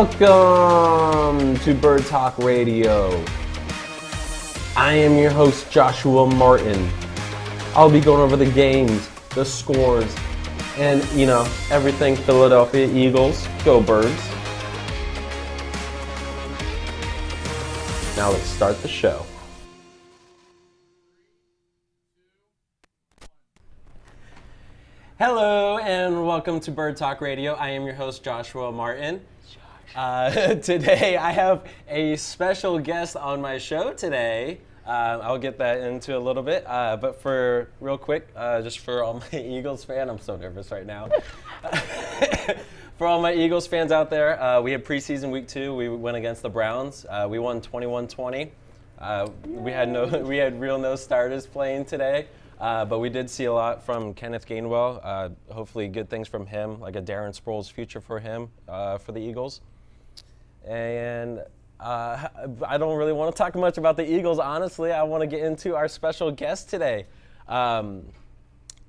Welcome to Bird Talk Radio. I am your host, Joshua Martin. I'll be going over the games, the scores, and, everything Philadelphia Eagles. Go Birds. Now let's start the show. Hello and welcome to Bird Talk Radio. I am your host, Joshua Martin. Today I have a special guest on my show today. I'll get that into a little bit, but for real quick, just for all my Eagles fans, I'm so nervous right now. For all my Eagles fans out there, we had preseason week 2. We went against the Browns. We won 21-20. We had real no starters playing today. But we did see a lot from Kenneth Gainwell. Hopefully good things from him, like a Darren Sproles future for him, for the Eagles. And I don't really want to talk much about the Eagles, honestly. I want to get into our special guest today.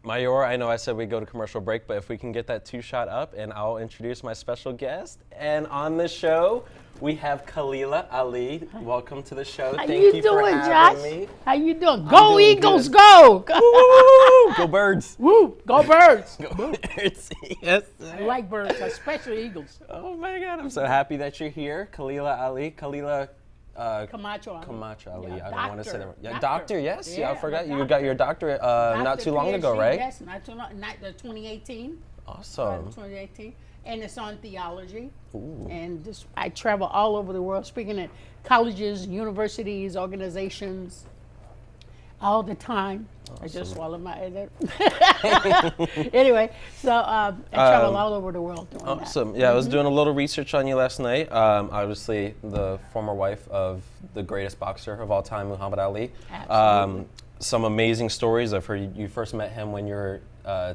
Mayor, I know I said we'd go to commercial break, but if we can get that 2-shot up, and I'll introduce my special guest. And on the show, we have Khalilah Ali. Welcome to the show. How Thank you doing, for having Josh? me. How you doing? Go doing Eagles, good. go! Woo! Go Birds. Woo! Go Birds! Go Birds. Yes. I like birds, especially Eagles. Oh my God, I'm so happy that you're here. Khalilah Ali. Khalilah Camacho. Camacho Ali. Yeah, I don't want to say doctor. that. Yeah, doctor, yes. Yeah, I forgot. You doctor. got your doctorate not too long ago, PhD, right? Yes, not too long. Not the 2018. Awesome. 2018. And it's on theology. Ooh. And I travel all over the world speaking at colleges, universities, organizations, all the time. Awesome. I just swallowed my Anyway, so I travel all over the world doing that. Awesome. Yeah, I was doing a little research on you last night. Obviously, the former wife of the greatest boxer of all time, Muhammad Ali. Absolutely. Some amazing stories. I've heard you first met him when you were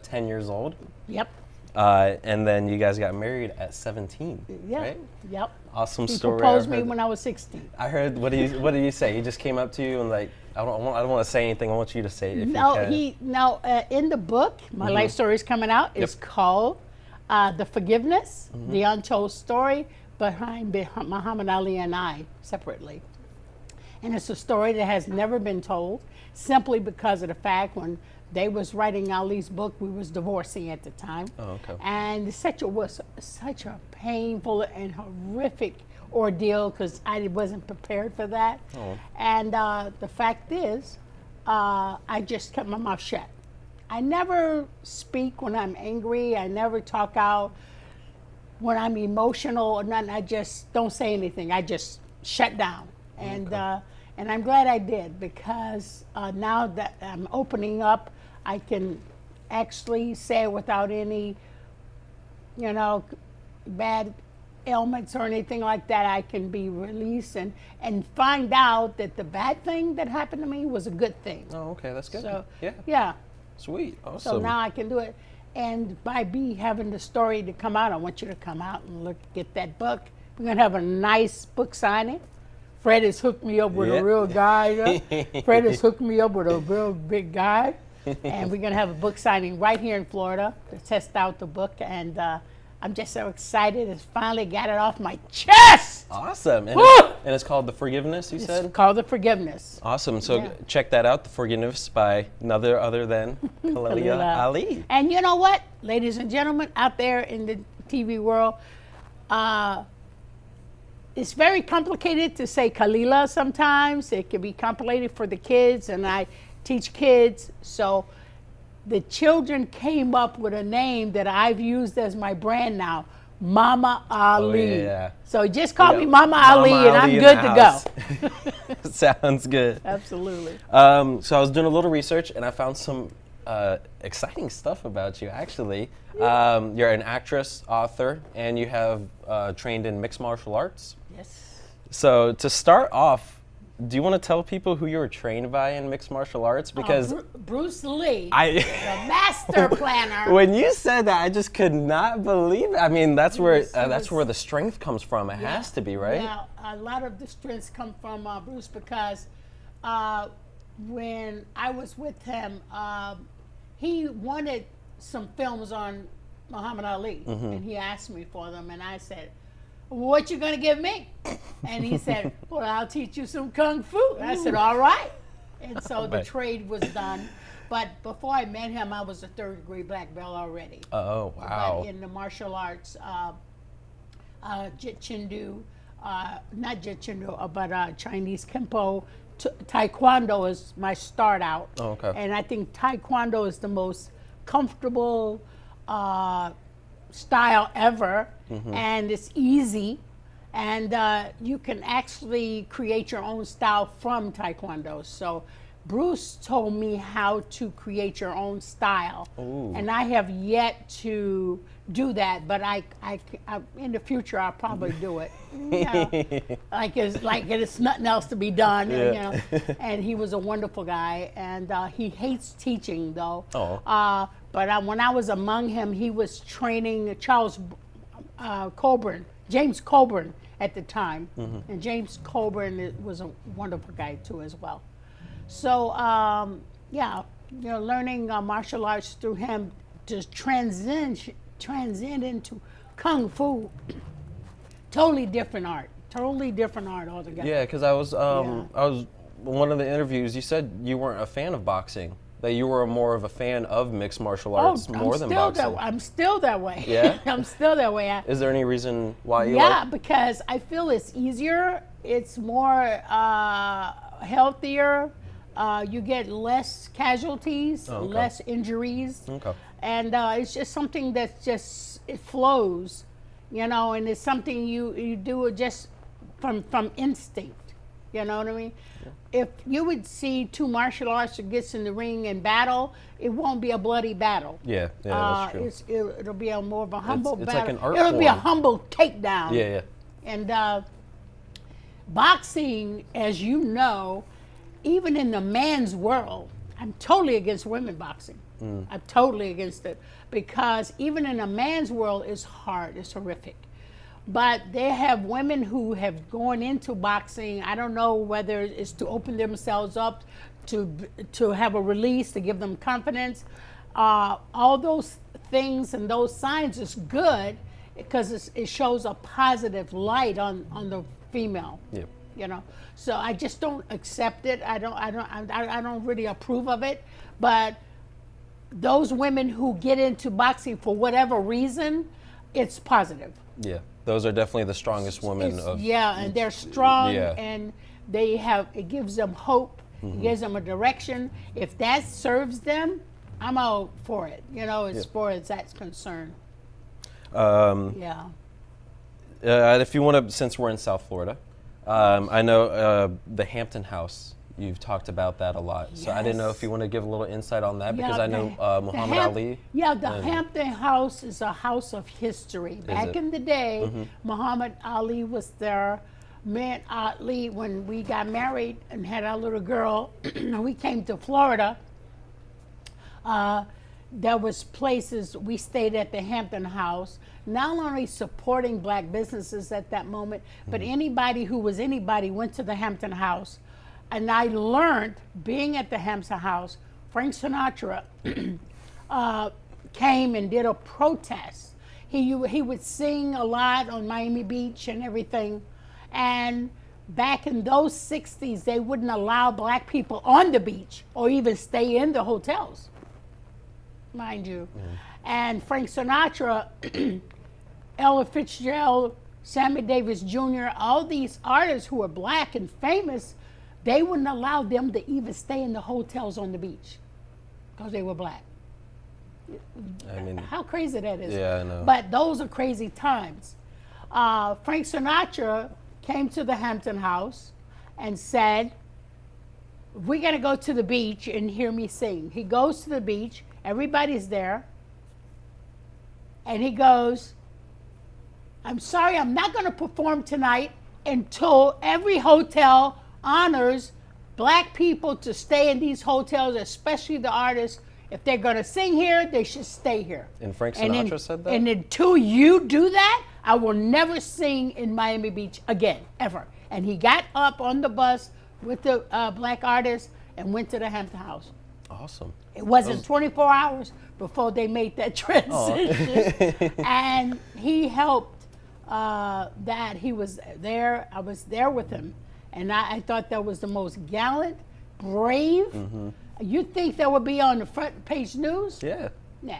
10 years old. Yep. And then you guys got married at 17, Yeah. right? Yep. Awesome He story. proposed me when I was 16. I heard. What did you say? He just came up to you and like, I don't want to say anything. I want you to say it if you can. In the book, my life story is coming out. It's called The Forgiveness, the Untold Story behind Muhammad Ali and I separately. And it's a story that has never been told, simply because of the fact when they was writing Ali's book, we was divorcing at the time. Oh, okay. And it was such a painful and horrific ordeal because I wasn't prepared for that. Oh. And the fact is, I just kept my mouth shut. I never speak when I'm angry. I never talk out when I'm emotional or nothing. I just don't say anything. I just shut down. And I'm glad I did, because now that I'm opening up, I can actually say it without any, bad ailments or anything like that. I can be released and find out that the bad thing that happened to me was a good thing. Oh, okay, that's good. So, yeah. Sweet, awesome. So now I can do it. And by having the story to come out, I want you to come out and get that book. We're going to have a nice book signing. Fred has hooked me up with a real guy. Fred has hooked me up with a real big guy. And we're going to have a book signing right here in Florida to test out the book. And I'm just so excited. It's finally got it off my chest. Awesome. And it's called The Forgiveness, you said? It's called The Forgiveness. Awesome. So check that out, The Forgiveness by none other than Khalilah Ali. And you know what, ladies and gentlemen out there in the TV world, it's very complicated to say Khalilah sometimes. It can be complicated for the kids, and I teach kids. So the children came up with a name that I've used as my brand now, Mama Ali. Oh, yeah. So just call me Mama Ali, and I'm good to go. Sounds good. Absolutely. So I was doing a little research, and I found some exciting stuff about you, actually. You're an actress, author, and you have trained in mixed martial arts. Yes. So to start off, do you want to tell people who you were trained by in mixed martial arts? Because Bruce Lee, the master planner. When you said that, I just could not believe it. I mean, that's where the strength comes from. It has to be, right? Yeah, a lot of the strengths come from Bruce, because when I was with him, he wanted some films on Muhammad Ali, and he asked me for them, and I said, what you gonna give me? And he said, well, I'll teach you some Kung Fu. And I said, all right. And so the trade was done. But before I met him, I was a third-degree black belt already. Oh, wow. But in the martial arts, Jit Chin Do, not Jit Chin Do, but Chinese Kempo, Taekwondo is my start out. Oh, okay. And I think Taekwondo is the most comfortable style ever, and it's easy. And you can actually create your own style from Taekwondo. So Bruce told me how to create your own style. Ooh. And I have yet to do that, but I in the future I'll probably do it. You know, like it's nothing else to be done. Yeah. You know, and he was a wonderful guy, and he hates teaching though. Oh. But when I was among him, he was training Charles Coburn, James Coburn at the time, and James Coburn was a wonderful guy too as well. So yeah, you know, learning martial arts through him to transcend into Kung Fu, totally different art altogether. Yeah, because I was one of the interviews. You said you weren't a fan of boxing. That you were more of a fan of mixed martial arts more than boxing. I'm still that way. Yeah? I'm still that way. Is there any reason why you because I feel it's easier. It's more healthier. You get less casualties, less injuries. Okay. And it's just something that's just, it flows, you know, and it's something you do it just from instinct. You know what I mean? Yeah. If you would see two martial artists that gets in the ring and battle, it won't be a bloody battle. Yeah, that's true. It'll be a more of a humble battle. It's like an art It'll form. be a humble takedown. Yeah. And boxing, as you know, even in the man's world, I'm totally against women boxing. I'm totally against it, because even in a man's world, it's hard, it's horrific. But they have women who have gone into boxing. I don't know whether it's to open themselves up, to have a release, to give them confidence. All those things and those signs is good, because it shows a positive light on the female. Yeah. You know, so I just don't accept it. I don't really approve of it. But those women who get into boxing for whatever reason, it's positive. Yeah. Those are definitely the strongest women and they're strong, Yeah. and it gives them hope, it gives them a direction. If that serves them, I'm all for it, you know, as far as that's concerned. If you want to, since we're in South Florida, I know the Hampton House, you've talked about that a lot. So I didn't know if you want to give a little insight on that, because I know Muhammad Ali. Yeah, the Hampton House is a house of history. Back in the day, Muhammad Ali was there. Me and Ali, when we got married and had our little girl, we came to Florida. There was places, we stayed at the Hampton House, not only supporting black businesses at that moment, but anybody who was anybody went to the Hampton House. And I learned, being at the Hampton House, Frank Sinatra came and did a protest. He would sing a lot on Miami Beach and everything. And back in those 60s, they wouldn't allow black people on the beach or even stay in the hotels, mind you. And Frank Sinatra, Ella Fitzgerald, Sammy Davis Jr., all these artists who were black and famous, they wouldn't allow them to even stay in the hotels on the beach because they were black. I mean, how crazy that is. Yeah, I know. But those are crazy times. Frank Sinatra came to the Hampton House and said, we're going to go to the beach and hear me sing. He goes to the beach, everybody's there, and he goes, I'm sorry, I'm not going to perform tonight until every hotel honors black people to stay in these hotels, especially the artists. If they're going to sing here, they should stay here. And Frank Sinatra said that? And until you do that, I will never sing in Miami Beach again, ever. And he got up on the bus with the black artists and went to the Hampton House. Awesome. It wasn't 24 hours before they made that transition. And he helped that he was there. I was there with him, and I thought that was the most gallant, brave. You'd think that would be on the front page news? Yeah. Nah.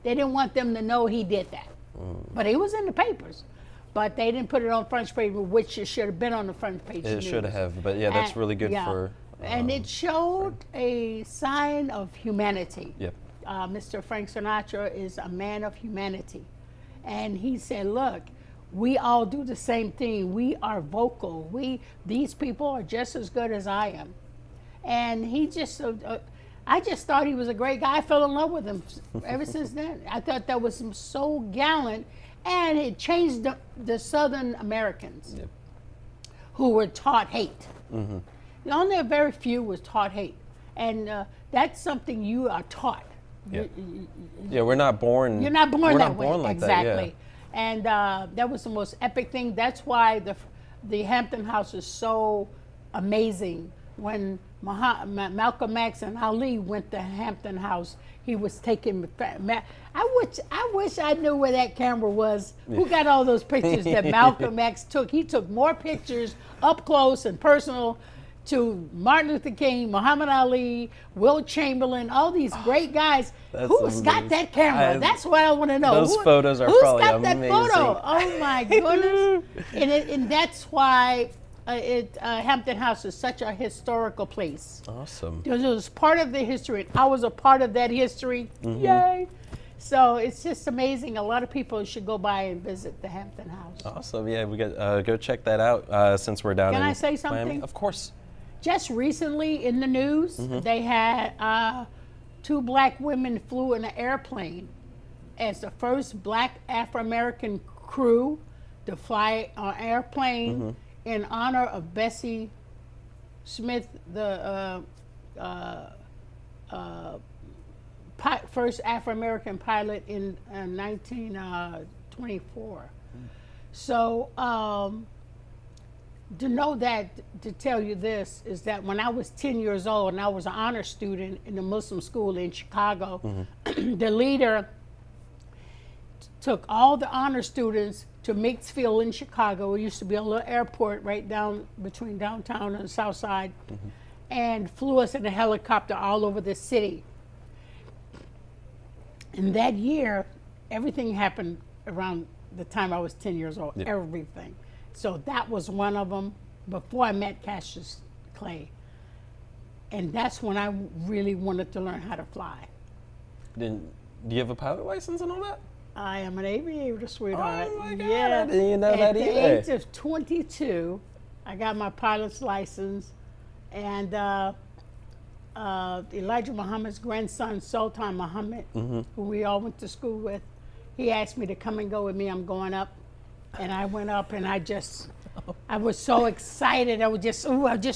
They didn't want them to know he did that. But he was in the papers. But they didn't put it on front page, which it should have been on the front page It news. should have, but yeah, that's really good for... and it showed a sign of humanity. Yep. Mr. Frank Sinatra is a man of humanity. And he said, look, we all do the same thing. We are vocal. These people are just as good as I am. And he just, I just thought he was a great guy. I fell in love with him ever since then. I thought that was so gallant. And it changed the Southern Americans who were taught hate. Only a very few was taught hate. And that's something you are taught. Yeah, we're not born. You're not born we're that not way. born like exactly. That, And that was the most epic thing. That's why the Hampton House is so amazing. When Malcolm X and Ali went to Hampton House, he was taking. I wish I knew where that camera was. Who got all those pictures that Malcolm X took? He took more pictures up close and personal to Martin Luther King, Muhammad Ali, Will Chamberlain, all these great guys. Who's got that camera? That's what I want to know. Those photos are probably amazing. Who's got that photo? Oh my goodness! and that's why Hampton House is such a historical place. Awesome. Because it was part of the history. I was a part of that history. Yay! So it's just amazing. A lot of people should go by and visit the Hampton House. Awesome. Yeah, we got go check that out since we're down in Can I say something? Miami. Of course. Just recently in the news, they had 2 black women flew in an airplane as the first black Afro-American crew to fly an airplane in honor of Bessie Smith, the first Afro-American pilot in 1924. So to know that, to tell you this, is that when I was 10 years old and I was an honor student in the Muslim school in Chicago, the leader took all the honor students to Mix Field in Chicago. It used to be a little airport right down between downtown and the south side, and flew us in a helicopter all over the city. And that year, everything happened around the time I was 10 years old, everything. So that was one of them before I met Cassius Clay. And that's when I really wanted to learn how to fly. Do you have a pilot license and all that? I am an aviator, sweetheart. Oh my God, yeah. I didn't know that either. At the age of 22, I got my pilot's license, and Elijah Muhammad's grandson, Sultan Muhammad, who we all went to school with, he asked me to come and go with me. I'm going up. And I went up and I was so excited. I just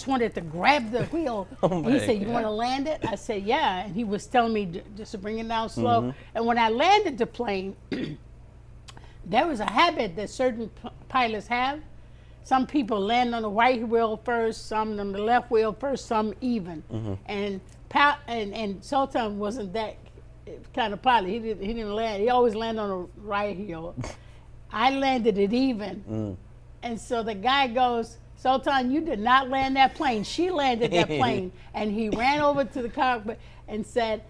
wanted to grab the wheel. And he said, you want to land it? I said, yeah. And he was telling me just to bring it down slow. And when I landed the plane, there was a habit that certain pilots have. Some people land on the right wheel first, some on the left wheel first, some even. And Sultan wasn't that kind of pilot. He didn't land. He always landed on the right heel. I landed it even. And so the guy goes, Sultan, you did not land that plane. She landed that plane. And he ran over to the cockpit and said,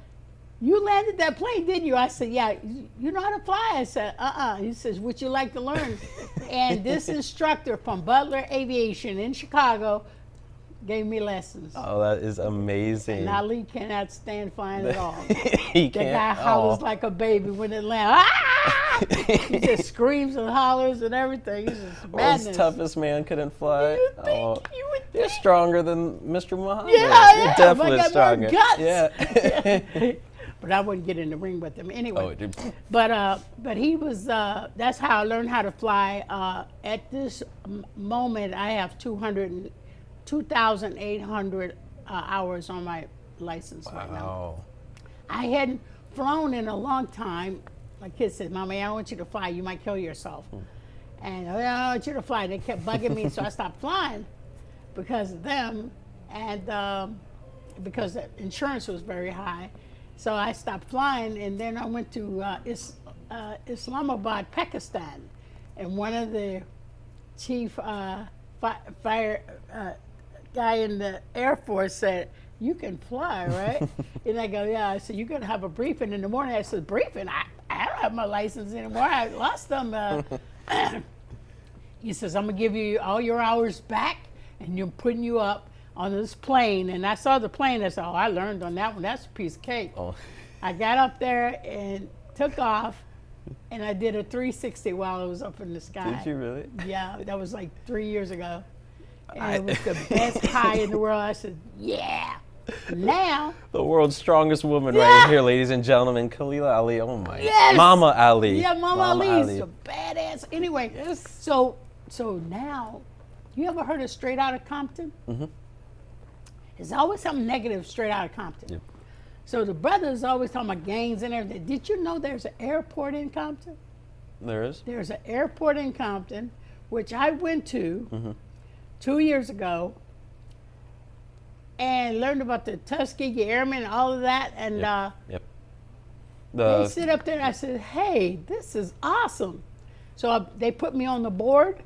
you landed that plane, didn't you? I said, yeah. You know how to fly? I said, He says, would you like to learn? And this instructor from Butler Aviation in Chicago gave me lessons. Oh, that is amazing. And Ali cannot stand flying at all. He The can't. guy hollers like a baby when it lands. He just screams and hollers and everything. It's just madness. World's toughest man couldn't fly. You think? You would You're think. stronger than Mr. Muhammad. Yeah, I You're am. definitely I got stronger. more guts. Yeah. But I wouldn't get in the ring with him anyway. Oh, dude. But he was. That's how I learned how to fly. At this moment, I have 2,800 hours on my license right now. Wow. I hadn't flown in a long time. My kids said, Mommy, I don't want you to fly. You might kill yourself. And I don't want you to fly. They kept bugging me, so I stopped flying because of them, and because the insurance was very high. So I stopped flying, and then I went to Islamabad, Pakistan. and one of the chief fire guy in the Air Force said, "You can fly, right?" And I go, "Yeah." I said, "You're gonna have a briefing in the morning." I said, "Briefing? I don't have my license anymore. I lost them." He says, "I'm gonna give you all your hours back, and you're putting you up on this plane." And I saw the plane. I said, "Oh, I learned on that one. That's a piece of cake." Oh. I got up there and took off, and I did a 360 while I was up in the sky. Did you really? Yeah, that was like 3 years ago. And it was the best high in the world. I said, "Yeah." Now, the world's strongest woman right here, ladies and gentlemen, Khalilah Ali. Oh my, yes. Mama Ali. Yeah, Mama Ali's a badass. Anyway, yes. So now, you ever heard of Straight Outta Compton? Mm-hmm. There's always something negative straight out of Compton. Yep. So the brothers always talking about gangs and everything. Did you know there's an airport in Compton? There is? There's an airport in Compton, which I went to 2 years ago, and learned about the Tuskegee Airmen and all of that. And they sit up there, and I said, "Hey, this is awesome." So they put me on the board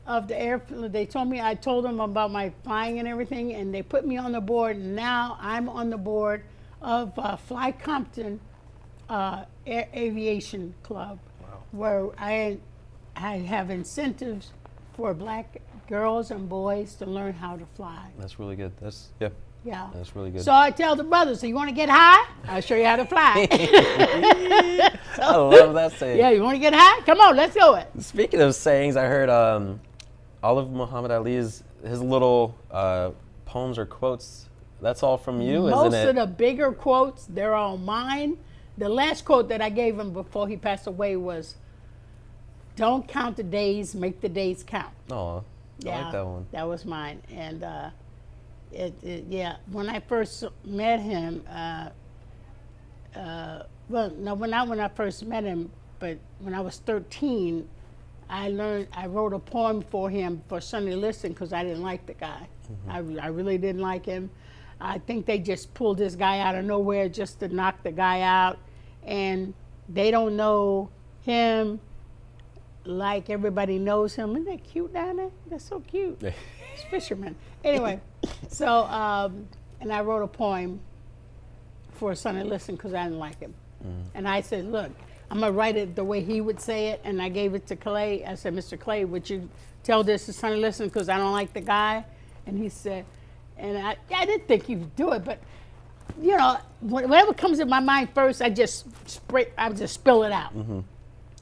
of the airplane. They told me, I told them about my flying and everything, and they put me on the board. And now I'm on the board of Fly Compton Aviation Club, where I have incentives for black girls and boys to learn how to fly. That's really good. Yeah. That's really good. So I tell the brothers, "So you want to get high? I'll show you how to fly." I love that saying. Yeah, you want to get high? Come on, let's do it. Speaking of sayings, I heard all of Muhammad Ali's his little poems or quotes. That's all from you, isn't it? Most of the bigger quotes, they're all mine. The last quote that I gave him before he passed away was, "Don't count the days, make the days count." Oh, I like that one. That was mine. And when I first met him, not when I first met him, but when I was 13, I wrote a poem for him for Sunday Listen because I didn't like the guy. Mm-hmm. I really didn't like him. I think they just pulled this guy out of nowhere just to knock the guy out, and they don't know him like everybody knows him. Isn't that cute down there? That's so cute. It's fisherman. Anyway, so and I wrote a poem for Sunday Listen because I didn't like him. And I said, "Look, I'm gonna write it the way he would say it." And I gave it to Clay. I said, "Mr. Clay, would you tell this to Sunday Listen because I don't like the guy?" And he said, and I didn't think he would do it, but you know, whatever comes in my mind first, I just spill it out. Mm-hmm.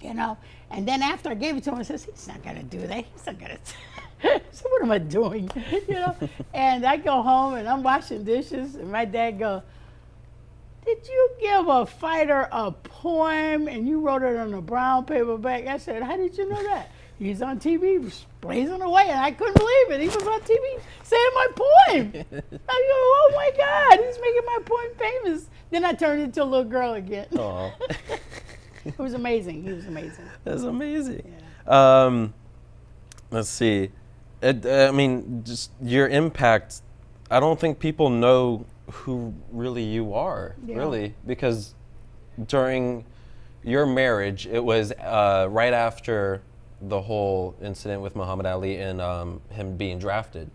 You know, and then after I gave it to him, I says, "He's not gonna do that. He's not gonna." So what am I doing? You know, and I go home and I'm washing dishes, and my dad goes, "Did you give a fighter a poem and you wrote it on a brown paper bag?" I said, "How did you know that?" "He's on TV blazing away," and I couldn't believe it. He was on TV saying my poem. I go, "Oh my God, he's making my poem famous." Then I turned into a little girl again. It was amazing. He was amazing. That's amazing. Yeah. Let's see. I mean, just your impact. I don't think people know who really you are, really, because during your marriage, it was right after the whole incident with Muhammad Ali and him being drafted.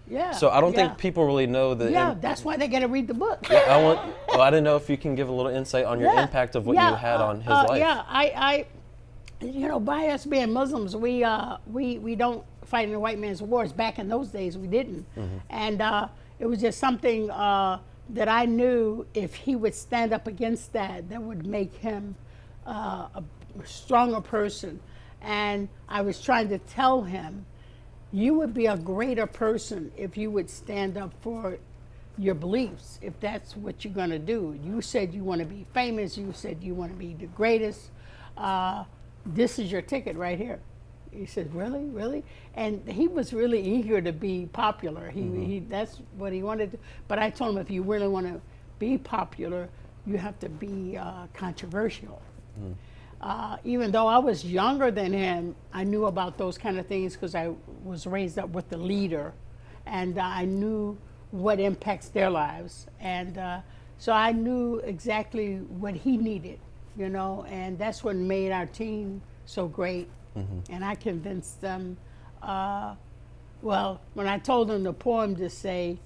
Yeah. So I don't think people really know the. Yeah, that's why they got to read the book. Yeah, I didn't know if you can give a little insight on your impact of what you had on his life. Yeah, I, by us being Muslims, we don't fight in the white man's wars. Back in those days, we didn't, and it was just something that I knew if he would stand up against that would make him a stronger person. And I was trying to tell him, you would be a greater person if you would stand up for your beliefs, if that's what you're going to do. You said you want to be famous. You said you want to be the greatest. This is your ticket right here. He said, "Really, really?" And he was really eager to be popular. He that's what he wanted to. But I told him, if you really want to be popular, you have to be controversial. Even though I was younger than him, I knew about those kind of things because I was raised up with the leader, and I knew what impacts their lives. And so I knew exactly what he needed, you know, and that's what made our team so great. And I convinced them, well, when I told them the poem to say,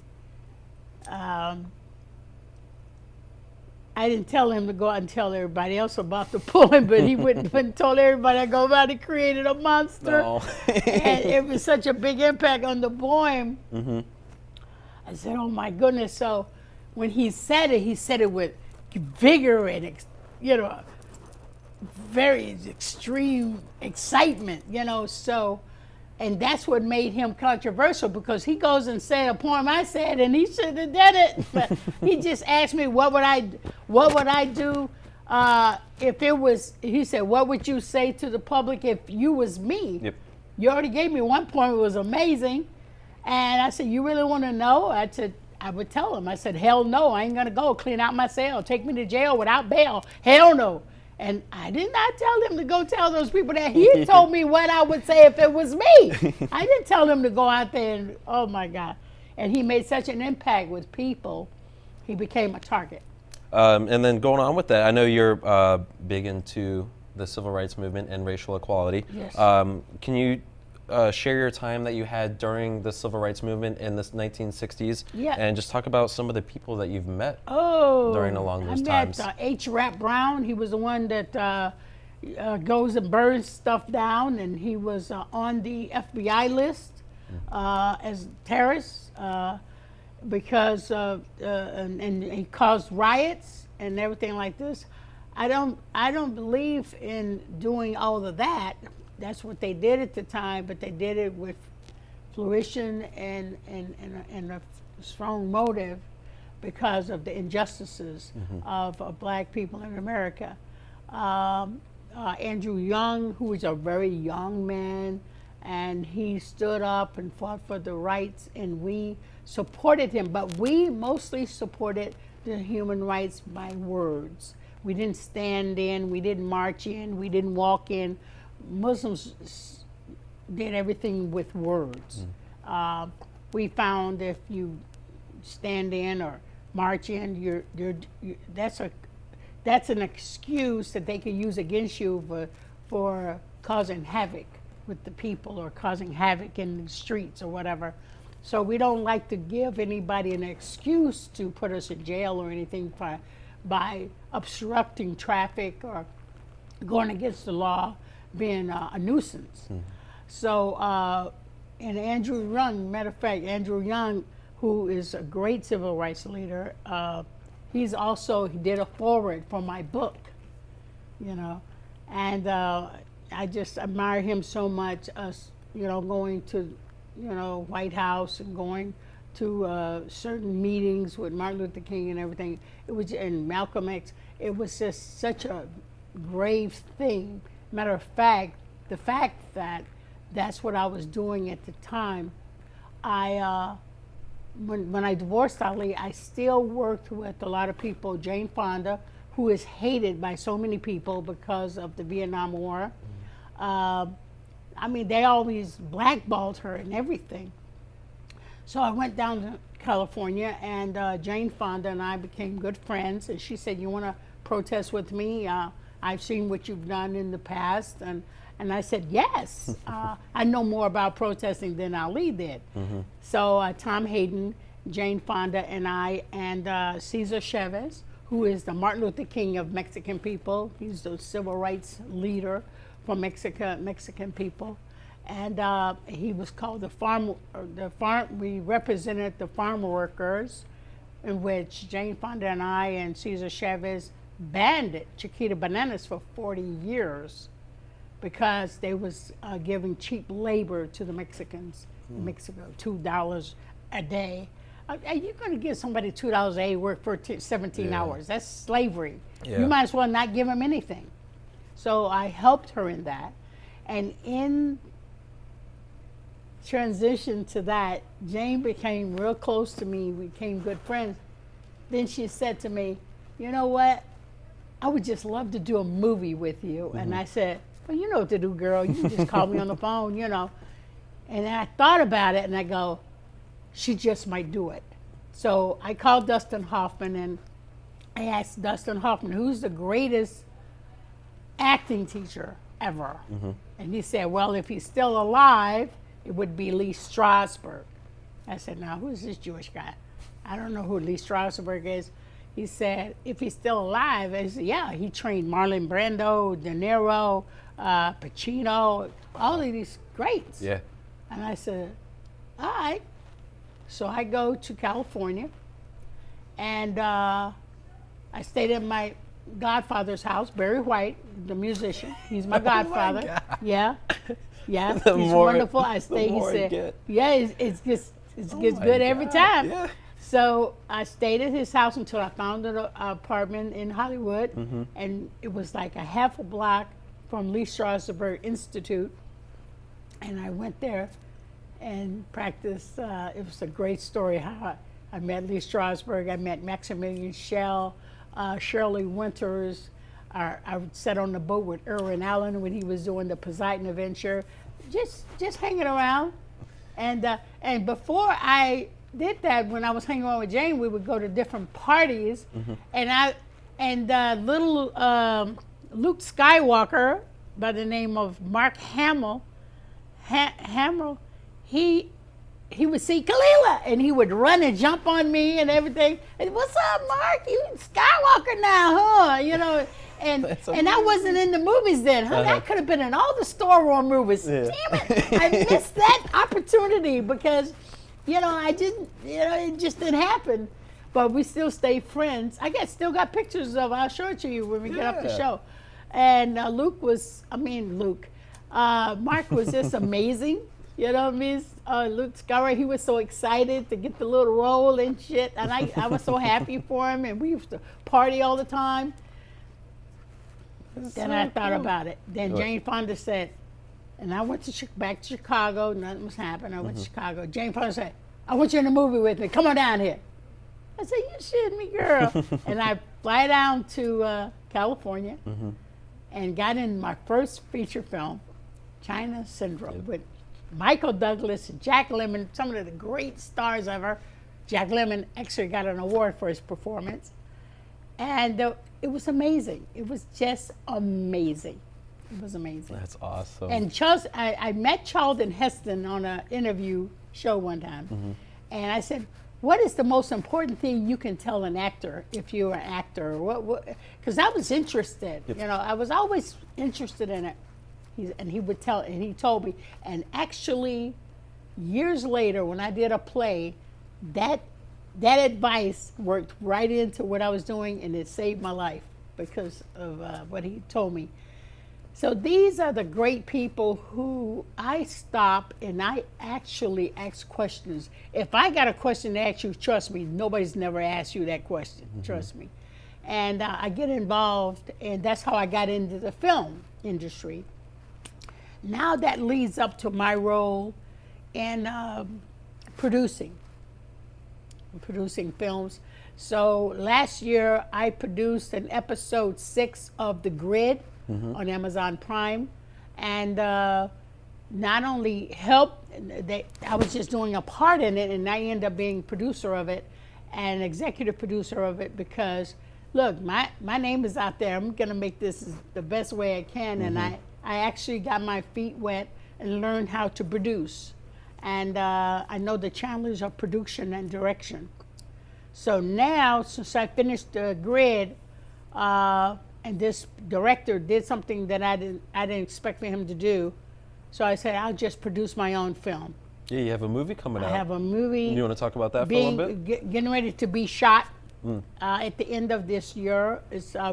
I didn't tell him to go out and tell everybody else about the poem, but he went and told everybody I go out and created a monster. No. And it was such a big impact on the poem. I said, oh my goodness. So when he said it with vigor and, very extreme excitement, so. And that's what made him controversial, because he goes and said a poem I said, and he should have done it. But he just asked me, what would I do if it was, he said, what would you say to the public if you was me? Yep. You already gave me one poem, it was amazing. And I said, you really want to know? I said, I would tell him. I said, hell no, I ain't going to go clean out my cell, take me to jail without bail. Hell no. And I did not tell him to go tell those people that. He told me what I would say if it was me. I didn't tell him to go out there and, oh my God. And he made such an impact with people, he became a target. And then going on with that, I know you're big into the civil rights movement and racial equality. Yes. Can you share your time that you had during the civil rights movement in the 1960s? Yeah. And just talk about some of the people that you've met along those times. I met H. Rap Brown. He was the one that goes and burns stuff down, and he was on the FBI list as terrorist because and he caused riots and everything like this. I don't believe in doing all of that. That's what they did at the time, but they did it with fruition and a strong motive because of the injustices of black people in America. Andrew Young, who was a very young man, and he stood up and fought for the rights, and we supported him, but we mostly supported the human rights by words. We didn't stand in, we didn't march in, we didn't walk in. Muslims did everything with words. We found if you stand in or march in, that's an excuse that they can use against you for causing havoc with the people or causing havoc in the streets or whatever. So we don't like to give anybody an excuse to put us in jail or anything by obstructing traffic or going against the law, being a nuisance. So, and Andrew Young, matter of fact, Andrew Young, who is a great civil rights leader, he did a foreword for my book, and I just admire him so much, going to, White House and going to certain meetings with Martin Luther King and everything. It was, and Malcolm X, it was just such a grave thing. Matter of fact, the fact that that's what I was doing at the time, when I divorced Ali, I still worked with a lot of people. Jane Fonda, who is hated by so many people because of the Vietnam War. They always blackballed her and everything. So I went down to California, and Jane Fonda and I became good friends. And she said, "You want to protest with me? I've seen what you've done in the past." And I said, yes. I know more about protesting than Ali did. So Tom Hayden, Jane Fonda, and I, and Cesar Chavez, who is the Martin Luther King of Mexican people. He's the civil rights leader for Mexican people. And he was called we represented the farm workers, in which Jane Fonda and I and Cesar Chavez banned Chiquita Bananas for 40 years because they was giving cheap labor to the Mexicans in Mexico, $2 a day. Are you going to give somebody $2 a day work for 17 hours? That's slavery. Yeah. You might as well not give them anything. So I helped her in that. And in transition to that, Jane became real close to me. We became good friends. Then she said to me, "You know what? I would just love to do a movie with you." And I said, "Well, you know what to do, girl. You can just call me on the phone, And I thought about it, and I go, she just might do it. So I called Dustin Hoffman, and I asked Dustin Hoffman, who's the greatest acting teacher ever? And he said, well, if he's still alive, it would be Lee Strasberg. I said, now, who's this Jewish guy? I don't know who Lee Strasberg is. He said, if he's still alive, I said, yeah, he trained Marlon Brando, De Niro, Pacino, all of these greats. Yeah. And I said, all right. So I go to California, and I stayed at my godfather's house, Barry White, the musician. He's my godfather. God. Yeah. Yeah, The he's more- wonderful. I stay, the he more I said, get. yeah, it gets my good every God, time. yeah. So I stayed at his house until I found an apartment in Hollywood, Mm-hmm. and it was like a half a block from Lee Strasberg Institute. And I went there and practiced. It was a great story how I met Lee Strasberg. I met Maximilian Schell, Shirley Winters. I sat on the boat with Irwin Allen when he was doing the Poseidon Adventure, just hanging around. And before I did that, when I was hanging around with Jane, we would go to different parties, and little Luke Skywalker by the name of Mark Hamill, he would see Khalilah, and he would run and jump on me and everything. And, what's up, Mark? You Skywalker now, huh? You know, and I wasn't in the movies then, huh? That could have been in all the Star Wars movies. Yeah. Damn it! I missed that opportunity because, I didn't. It just didn't happen. But we still stay friends. Still got pictures of. I'll show it to you when we get off the Yeah. show. And Mark was just amazing. You know what I mean? Luke Skywalker, he was so excited to get the little role and shit. And I was so happy for him. And we used to party all the time. Then I thought about it. Then Jane Fonda said, and I went back to Chicago. Nothing was happening. I went to Chicago. Jane Fonda said, I want you in the movie with me. Come on down here. I said, you shitting me, girl. And I fly down to California and got in my first feature film, China Syndrome, with Michael Douglas and Jack Lemmon, some of the great stars ever. Jack Lemmon actually got an award for his performance. And it was amazing. It was just amazing. It was amazing. That's awesome. And I met Charlton Heston on an interview show one time. And I said, what is the most important thing you can tell an actor if you're an actor? Because I was interested. Yep. I was always interested in it. He told me. And actually, years later, when I did a play, that advice worked right into what I was doing, and it saved my life because of what he told me. So these are the great people who I stop and I actually ask questions. If I got a question to ask you, trust me, nobody's never asked you that question, trust me. And I get involved, and that's how I got into the film industry. Now that leads up to my role in producing films. So last year I produced an episode 6 of The Grid on Amazon Prime, and not only helped, I was just doing a part in it, and I ended up being producer of it and executive producer of it because, look, my name is out there. I'm gonna make this the best way I can, and I actually got my feet wet and learned how to produce. And I know the challenge of production and direction. So now, since I finished The Grid, and this director did something that I didn't expect for him to do, so I said, I'll just produce my own film. Yeah, you have a movie coming out. I have a movie. You want to talk about that for a little bit? Getting ready to be shot at the end of this year.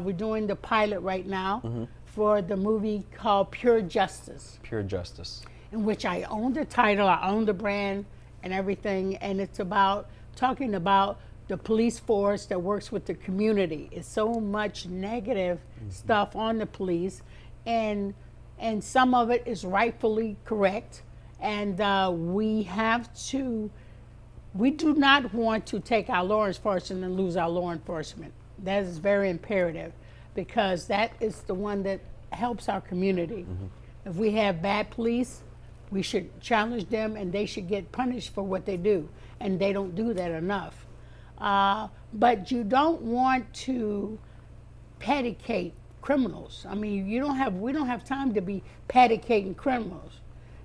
We're doing the pilot right now for the movie called Pure Justice. Pure Justice. In which I own the title, I own the brand and everything, and it's talking about the police force that works with the community. It's so much negative stuff on the police, and some of it is rightfully correct, and we do not want to take our law enforcement and lose our law enforcement. That is very imperative, because that is the one that helps our community. If we have bad police, we should challenge them, and they should get punished for what they do, and they don't do that enough. But you don't want to pedicate criminals. I mean, we don't have time to be patty caking criminals.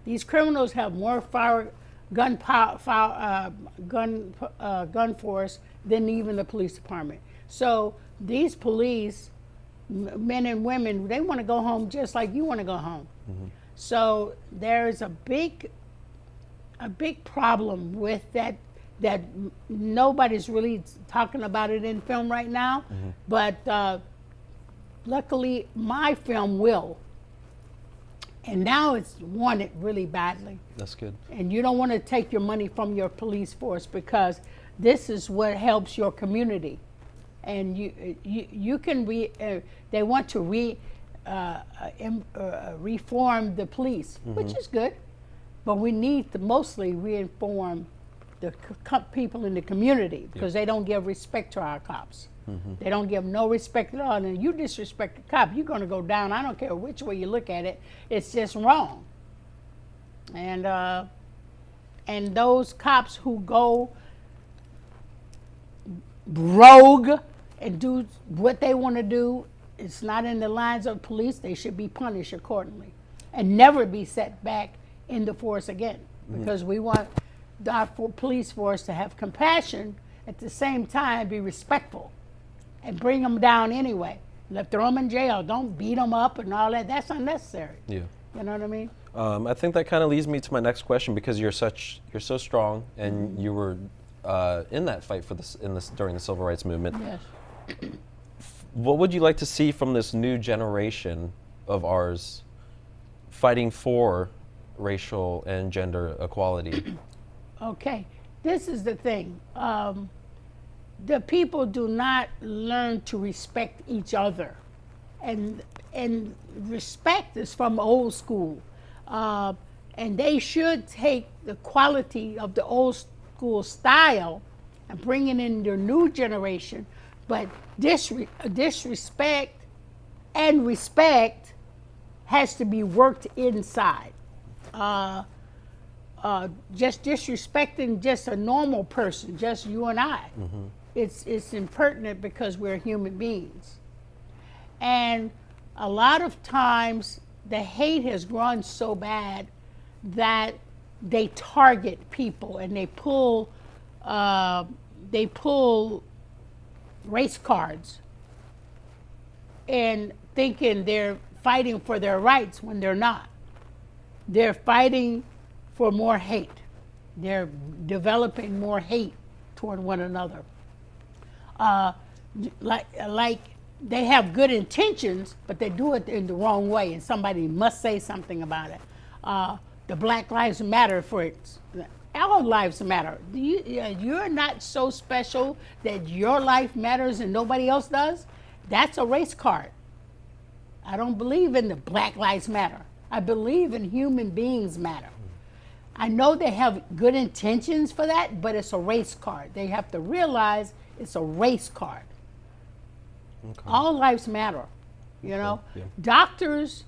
These criminals have more gun force than even the police department. So these police, men and women, they want to go home just like you want to go home. Mm-hmm. So there's a big problem with that nobody's really talking about it in film right now. Mm-hmm. But luckily, my film will. And now it's wanted really badly. That's good. And you don't want to take your money from your police force, because this is what helps your community. And you can they want to reform the police, mm-hmm. which is good, but we need to mostly reform the people in the community, because they don't give respect to our cops. Mm-hmm. They don't give no respect at all. And you disrespect the cop, you're going to go down. I don't care which way you look at it. It's just wrong. And those cops who go rogue and do what they want to do, it's not in the lines of police. They should be punished accordingly and never be set back in the force again. Mm-hmm. Because we want our police force to have compassion, at the same time be respectful. And bring them down anyway. Throw them in jail. Don't beat them up and all that. That's unnecessary. Yeah. You know what I mean? I think that kind of leads me to my next question, because you're so strong, and mm-hmm. you were in that fight during the civil rights movement. Yes. What would you like to see from this new generation of ours fighting for racial and gender equality? Okay, this is the thing. The people do not learn to respect each other, and respect is from old school, and they should take the quality of the old school style and bring it in their new generation. But disrespect and respect has to be worked inside. Just disrespecting just a normal person, just you and I. Mm-hmm. It's impertinent, because we're human beings. And a lot of times the hate has grown so bad that they target people, and they pull race cards and thinking they're fighting for their rights when they're not. They're fighting for more hate. They're developing more hate toward one another. Like they have good intentions, but they do it in the wrong way, and somebody must say something about it. The Black Lives Matter, for it. All lives matter. You're not so special that your life matters and nobody else does. That's a race card. I don't believe in the Black Lives Matter. I believe in human beings matter. I know they have good intentions for that, but it's a race card. They have to realize it's a race card. Okay. All lives matter, you know. Yeah. Doctors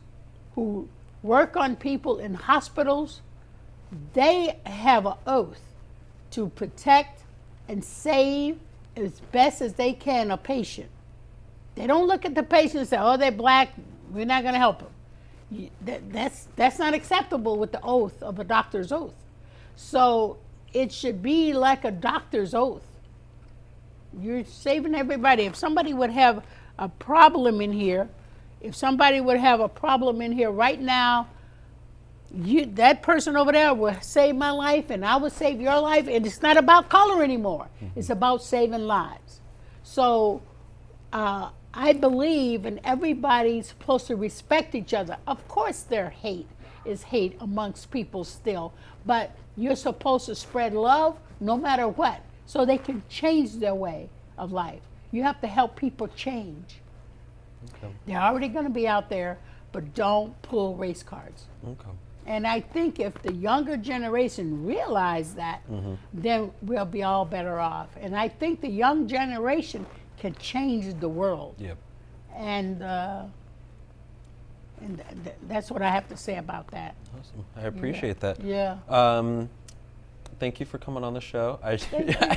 who work on people in hospitals, they have an oath to protect and save as best as they can a patient. They don't look at the patient and say, oh, they're black, we're not going to help them. That's not acceptable with the oath of a doctor's oath. So it should be like a doctor's oath. You're saving everybody. If somebody would have a problem in here, right now, that person over there will save my life, and I will save your life. And it's not about color anymore. Mm-hmm. It's about saving lives. So I believe in everybody's supposed to respect each other. Of course there is hate amongst people still, but you're supposed to spread love no matter what, so they can change their way of life. You have to help people change. Okay. They're already going to be out there, but don't pull race cards. Okay. And I think if the younger generation realize that, mm-hmm. then we'll be all better off. And I think the young generation can change the world. Yep. And that's what I have to say about that. Awesome. I appreciate that. Yeah. thank you for coming on the show.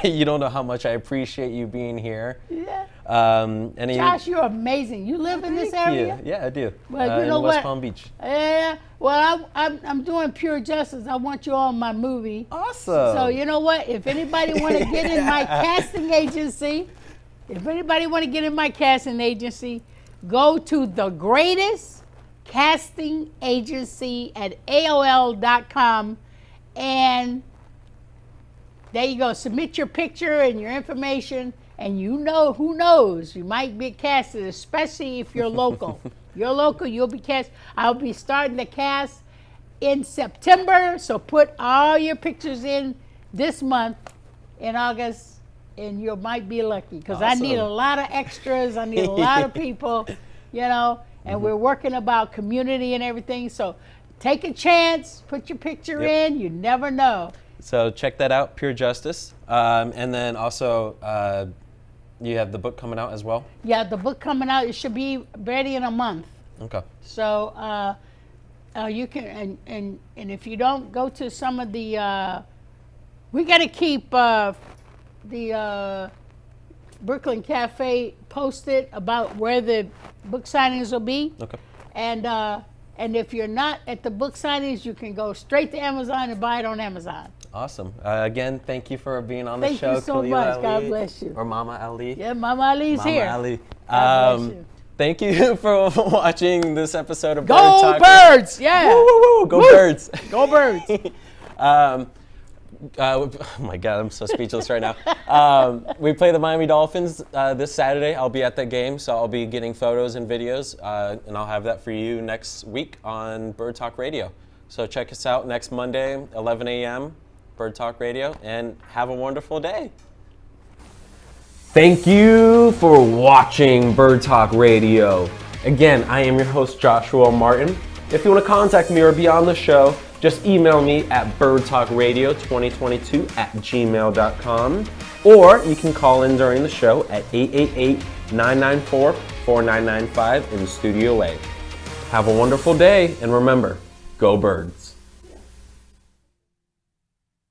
You don't know how much I appreciate you being here. Yeah. Josh, you're amazing. You live in this area? Yeah, I do. Well, you know in West what? Palm Beach. Yeah. Well, I'm doing Pure Justice. I want you on my movie. Awesome. So you know what? If anybody want to get in my casting agency, go to the greatest casting agency at AOL.com, and there you go. Submit your picture and your information, and who knows, you might be casted, especially if you're local. You're local, you'll be cast. I'll be starting the cast in September, so put all your pictures in this month in August, and you might be lucky, because I need a lot of extras. I need a lot of people, and we're working about community and everything. So take a chance, put your picture in. You never know. So check that out, Pure Justice. And then also, you have the book coming out as well? Yeah, the book coming out. It should be ready in a month. Okay. So you can, and if you don't go to some of the, we got to keep the Brooklyn Cafe posted about where the book signings will be. Okay. And if you're not at the book signings, you can go straight to Amazon and buy it on Amazon. Awesome. Again, thank you for being on the show. Thank you so Khalilah much. Ali, God bless you. Or Mama Ali. Yeah, Mama Ali's here. Mama Ali. God bless you. Thank you for watching this episode of Go Bird Talk. Birds! Yeah. Woo, woo, woo. Go Woo. Birds. Go Birds. Oh my God, I'm so speechless right now. We play the Miami Dolphins this Saturday. I'll be at that game, so I'll be getting photos and videos, and I'll have that for you next week on Bird Talk Radio. So check us out next Monday, 11 a.m., Bird Talk Radio, and have a wonderful day. Thank you for watching Bird Talk Radio. Again, I am your host, Joshua Martin. If you want to contact me or be on the show, just email me at birdtalkradio2022@gmail.com, or you can call in during the show at 888-994-4995 in Studio A. Have a wonderful day, and remember, go Birds.